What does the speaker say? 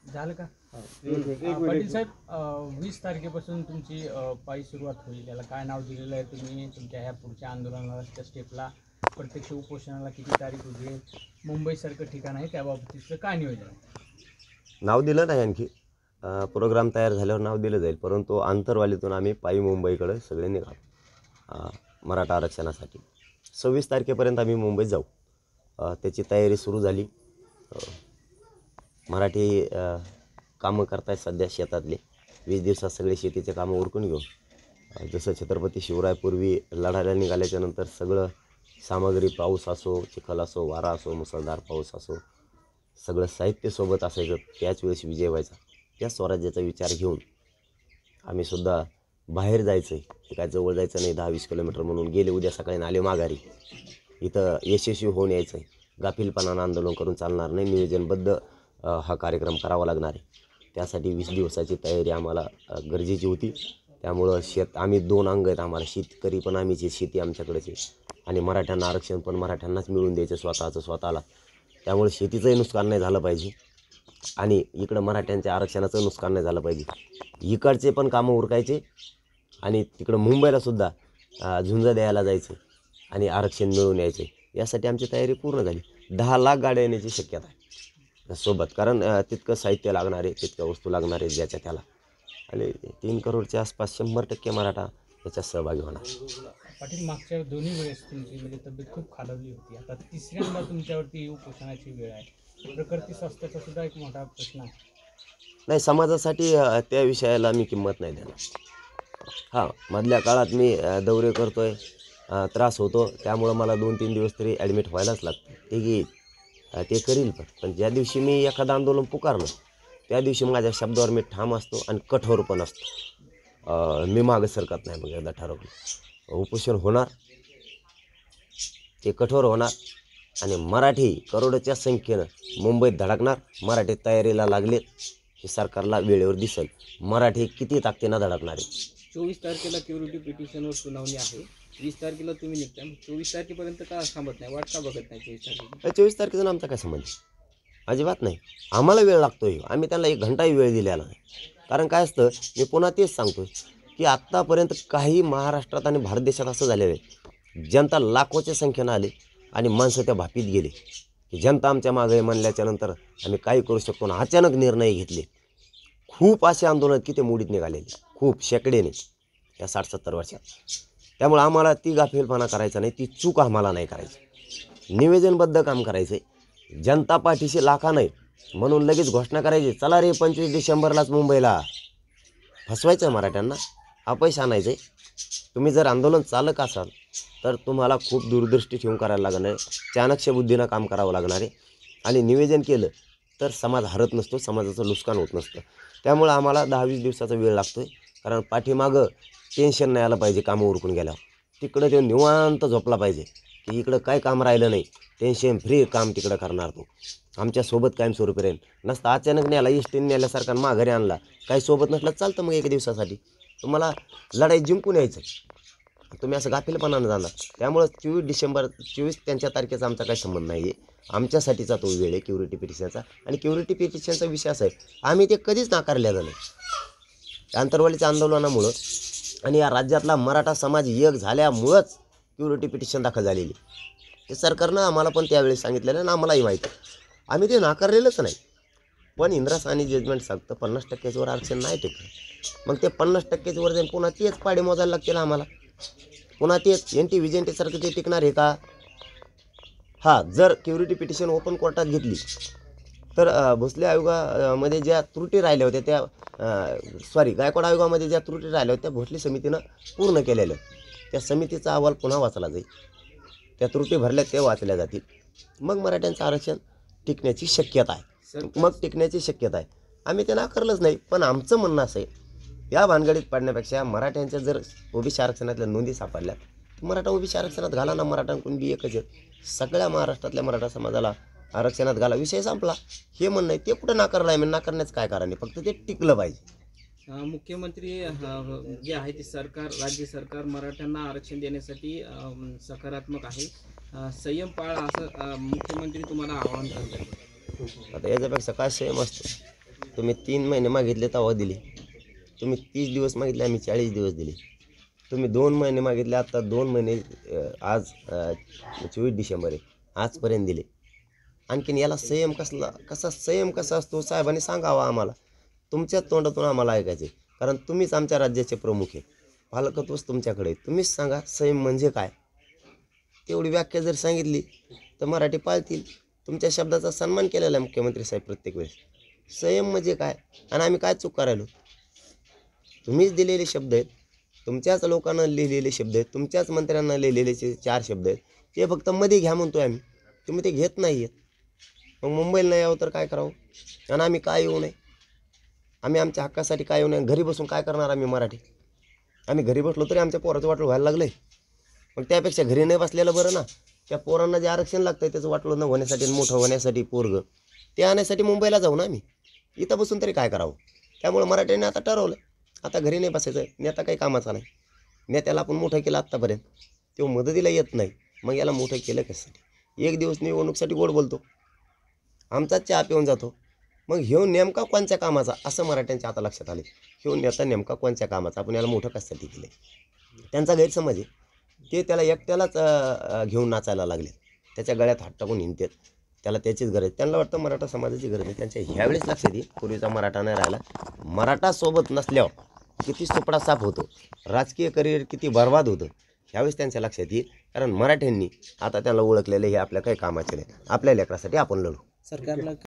झालं का? पाटील साहेब, 20 तारखेपासून तुमची पायी सुरुवात होईल. याला काय नाव दिलेलं आहे तुम्ही तुमच्या ह्या पुढच्या आंदोलनाला, त्या स्टेपला, प्रत्यक्ष उपोषणाला किती तारीख उजेल, मुंबईसारखं ठिकाण आहे त्याबाबतीचं काय नियोजन आहे? नाव दिलं नाही आणखी, प्रोग्राम तयार झाल्यावर नाव दिलं जाईल, परंतु आंतरवालीतून आम्ही पायी मुंबईकडे सगळे निघालो मराठा आरक्षणासाठी. 26 तारखेपर्यंत आम्ही मुंबईत जाऊ. त्याची तयारी सुरू झाली. मराठी कामं करतायत सध्या शेतातले. 20 दिवसात सगळे शेतीचे कामं उरकून घेऊ. जसं छत्रपती शिवरायपूर्वी लढायला निघाल्याच्यानंतर सगळं सामग्री, पाऊस असो, चिखल असो, वारा असो, मुसळधार पाऊस असो, सगळं साहित्य सोबत असायचं. त्याच वेळेस विजय व्हायचा. त्या स्वराज्याचा विचार घेऊन आम्ही सुद्धा बाहेर जायचं आहे. ते काय जवळ जायचं नाही, 10-20 किलोमीटर म्हणून गेले. उद्या सकाळी आले माघारी. इथं यशस्वी होऊन यायचं आहे. गाफीलपणानं आंदोलन करून चालणार नाही. नियोजनबद्ध हा कार्यक्रम करावा लागणार आहे. त्यासाठी 20 दिवसाची तयारी आम्हाला गरजेची होती. त्यामुळं आम्ही 2 अंग आहेत आम्हाला. शेतकरी पण आम्हीच आहे, शेती आमच्याकडेच आहे, आणि मराठ्यांना आरक्षण पण मराठ्यांनाच मिळून द्यायचं स्वतःचं स्वतःला. त्यामुळे शेतीचंही नुकसान नाही झालं पाहिजे आणि इकडं मराठ्यांच्या आरक्षणाचं नुकसान नाही झालं पाहिजे. इकडचे पण कामं उरकायचे आणि तिकडं मुंबईलासुद्धा झुंज द्यायला जायचं आणि आरक्षण मिळवून यायचं. यासाठी आमची तयारी पूर्ण झाली. 10 लाख गाड्या येण्याची शक्यता आहे सोबत, कारण तितकं साहित्य लागणार आहे, तितक्या वस्तू लागणार आहे ज्याच्या त्याला. आणि 3 करोडच्या आसपास 100% मराठा याच्यात सहभागी होणार. पाटील, मागच्या दोन्ही वेळेस तुमची म्हणजे तब्येत खूप खालावली होती. आता तिसऱ्यांदा तुमच्यावरती उपोषणाची वेळ आहे. प्रकृती स्वास्थ्याचा सुद्धा एक मोठा प्रश्न आहे. नाही, समाजासाठी त्या विषयाला मी किंमत नाही देणार. मधल्या काळात मी दौरे करतो आहे, त्रास होतो, त्यामुळं मला 2-3 दिवस तरी ॲडमिट व्हायलाच लागतं. ते करील. पण ज्या दिवशी मी एखादं आंदोलन पुकारलं त्या दिवशी माझ्या शब्दावर मी ठाम असतो आणि कठोर पण असतो. मी मागं सरकत नाही. मग एकदा ठरवलं उपोषण होणार, ते कठोर होणार आणि मराठी करोडोच्या संख्येनं मुंबईत धडकणार. मराठी तयारीला लागलेत, हे सरकारला वेळेवर दिसेल. मराठी किती ताकदीनं धडकणार आहे. 24 तारखेला क्युरिटी पिटिशनवर सुनावणी आहे. 20 तारखेला तुम्ही निघताय. 24 तारखेपर्यंत का थांबत नाही, वाट का बघत नाही 24 तारखेला? 24 तारखेचा आमचा काय संबंध? अजिबात नाही. आम्हाला वेळ लागतोय. आम्ही त्यांना 1 घंटाही वेळ दिलेला नाही. कारण काय असतं, मी पुन्हा तेच सांगतोय की आत्तापर्यंत काही महाराष्ट्रात आणि भारत देशात असं झालेलं आहे, जनता लाखोच्या संख्येनं आले आणि माणसं त्या भापीत गेले की जनता आमच्या मागे म्हणल्याच्यानंतर आम्ही काही करू शकतो ना. अचानक निर्णय घेतले. खूप असे आंदोलन की ते मोडीत निघालेले, खूप शेकडेने या 60-70 वर्षात. त्यामुळे आम्हाला ती गाफीलपणा करायचा नाही, ती चूक आम्हाला नाही करायची. निवेदनबद्ध काम करायचं आहे. जनता पाठीशी लाखा नाही म्हणून लगेच घोषणा करायची, चला रे 25 डिसेंबरलाच मुंबईला. फसवायचं मराठ्यांना, अपयश आणायचं आहे. तुम्ही जर आंदोलन चालक असाल तर तुम्हाला खूप दूरदृष्टी ठेवून करायला लागणार आहे. चाणक्य बुद्धीनं काम करावं लागणार आहे. आणि निवेदन केलं तर समाज हरत नसतो, समाजाचं नुकसान होत नसतं. त्यामुळं आम्हाला 10-20 दिवसाचा वेळ लागतो आहे. कारण पाठीमागं टेन्शन नाही आलं पाहिजे. कामं उरकून गेल्यावर तिकडं ते निवांत झोपला पाहिजे की इकडं काय काम राहिलं नाही, टेन्शन फ्री काम तिकडं करणार तो. आमच्यासोबत कायमस्वरूपी राहील. नसतं अचानक न्यायला, इष्टीने नेल्यासारखा माघारी आणला, काही सोबत नसलं चालतं. मग 1 दिवसासाठी तुम्हाला लढाई जिंकून यायचं, तुम्ही असं गाफीलपणानं जाणार. त्यामुळं 24 डिसेंबर 24 त्यांच्या तारखेचा आमचा काही संबंध नाही आहे. आमच्यासाठीचा तो वेळ आहे क्युरिटी पिटिशनचा. आणि क्युरिटी पिटिशनचा विषय असा आहे, आम्ही ते कधीच नाकारलेलं नाही. आंतरवालीच्या आंदोलनामुळं आणि या राज्यातला मराठा समाज एक झाल्यामुळंच क्युरिटी पिटिशन दाखल झालेली. हे सरकारनं आम्हाला पण त्यावेळी सांगितलेलं आणि आम्हालाही माहिती आहे. आम्ही ते नाकारलेलंच नाही. पण इंद्रासानी जजमेंट सांगतं 50% वर आरक्षण नाही टिकलं. मग ते 50% वर जाऊन पुन्हा तेच पाडे मोजायला लागतील आम्हाला. पुन्हा तेच NT विजेंटीसारखं ते टिकणार आहे का? जर क्युरिटी पिटिशन ओपन कोर्टात घेतली तर भोसले आयोगामध्ये ज्या त्रुटी राहिल्या होत्या त्या गायकवाड आयोगामध्ये ज्या त्रुटी राहिल्या होत्या, भोसले समितीनं पूर्ण केलेलं. त्या समितीचा अहवाल पुन्हा वाचला जाईल. त्या त्रुटी भरल्या त्या वाचल्या जातील. मग मराठ्यांचं आरक्षण टिकण्याची शक्यता आहे. आम्ही ते नाकारलंच नाही. पण आमचं म्हणणं असं आहे, या भानगडीत पडण्यापेक्षा मराठ्यांच्या जर ओबीसी आरक्षणातल्या नोंदी सापडल्या, मराठा ओबीसी आरक्षणात घाला ना. मराठा कुणबी एकच आहे. सगळ्या महाराष्ट्रातल्या मराठा समाजाला आरक्षणात घाला, विषय संपला. हे म्हणणं आहे ते कुठं नाकारलं आहे. मी नाकारण्याचं काय कारण आहे? फक्त ते टिकलं पाहिजे. मुख्यमंत्री जे आहे ते सरकार, राज्य सरकार मराठ्यांना आरक्षण देण्यासाठी सकारात्मक आहे. संयम पाळा असं मुख्यमंत्री तुम्हाला आवाहन करतात. आता याच्यापेक्षा काय संयम असतो. तुम्ही 3 महिने मागितले तेव्हा दिले, तुम्ही 30 दिवस मागितले आम्ही 40 दिवस दिले, तुम्ही 2 महिने मागितले आत्ता 2 महिने आज 24 डिसेंबर आहे आजपर्यंत दिले. आणखीन याला संयम कसा असतो साहेबांनी सांगावा आम्हाला. तुमच्याच तोंडातून आम्हाला ऐकायचं आहे, कारण तुम्हीच आमच्या राज्याचे प्रमुख आहे, पालकत्वच तुमच्याकडे आहे. तुम्हीच सांगा संयम म्हणजे काय. तेवढी व्याख्या जर सांगितली तर मराठी पाळतील. तुमच्या शब्दाचा सन्मान केलेला आहे मुख्यमंत्री साहेब प्रत्येक वेळेस. संयम म्हणजे काय आणि आम्ही काय चूक करायलो. तुम्हीच दिलेले शब्द आहेत, तुमच्याच लोकांना लिहिलेले शब्द आहेत, तुमच्याच मंत्र्यांना लिहिलेले 4 शब्द आहेत, ते फक्त मध्ये घ्या म्हणतोय आम्ही, तुम्ही ते घेत नाही आहेत. मग मुंबईला नाही यावं तर काय करावं आणि आम्ही काय येऊ नये. आम्ही आमच्या हक्कासाठी काय येऊ नये. घरी बसून काय करणार आम्ही मराठी. आम्ही घरी बसलो तरी आमच्या पोराचं वाटलं व्हायला लागलं आहे. मग त्यापेक्षा घरी नाही बसलेलं बरं ना. त्या पोरांना जे आरक्षण लागतं आहे त्याचं वाटलं न होण्यासाठी मोठं होण्यासाठी पोरगं ते आणण्यासाठी मुंबईला जाऊ ना आम्ही. इथं बसून तरी काय करावं. त्यामुळे मराठ्यांनी आता ठरवलं आता घरी नाही बसायचं. नेता काही कामाचा नाही. नेत्याला आपण मोठं केलं आत्तापर्यंत, तो मदतीला येत नाही, मग याला मोठं केलं कशासाठी. एक दिवस निवडणुकीसाठी गोड बोलतो, आमचाच चहा पिऊन जातो. मग ह्यो नेमका कोणत्या कामाचा असं मराठ्यांच्या आता लक्षात आले. ह्यो नेता नेमका कोणत्या कामाचा, आपण याला मोठं कशासाठी केलं. त्यांचा गैरसमज आहे. ते त्याला एकट्यालाच घेऊन नाचायला लागले, त्याच्या गळ्यात हात टाकून हिंडतात. त्याला त्याचीच गरज. त्यांना वाटतं मराठा समाजाची गरज आहे. त्यांच्या ह्यावेळेस लक्षात येईल पूर्वीचा मराठा नाही राहिला. मराठा सोबत नसल्यावर किती सुपडा साफ होतो, राजकीय करिअर किती बर्बाद होतं ह्यावेळेस त्यांच्या लक्षात येईल. कारण मराठ्यांनी आता त्यांना ओळखलेलं हे आपल्या काही कामाचे नाही. आपल्या लेकरासाठी आपण लढू. सरकारला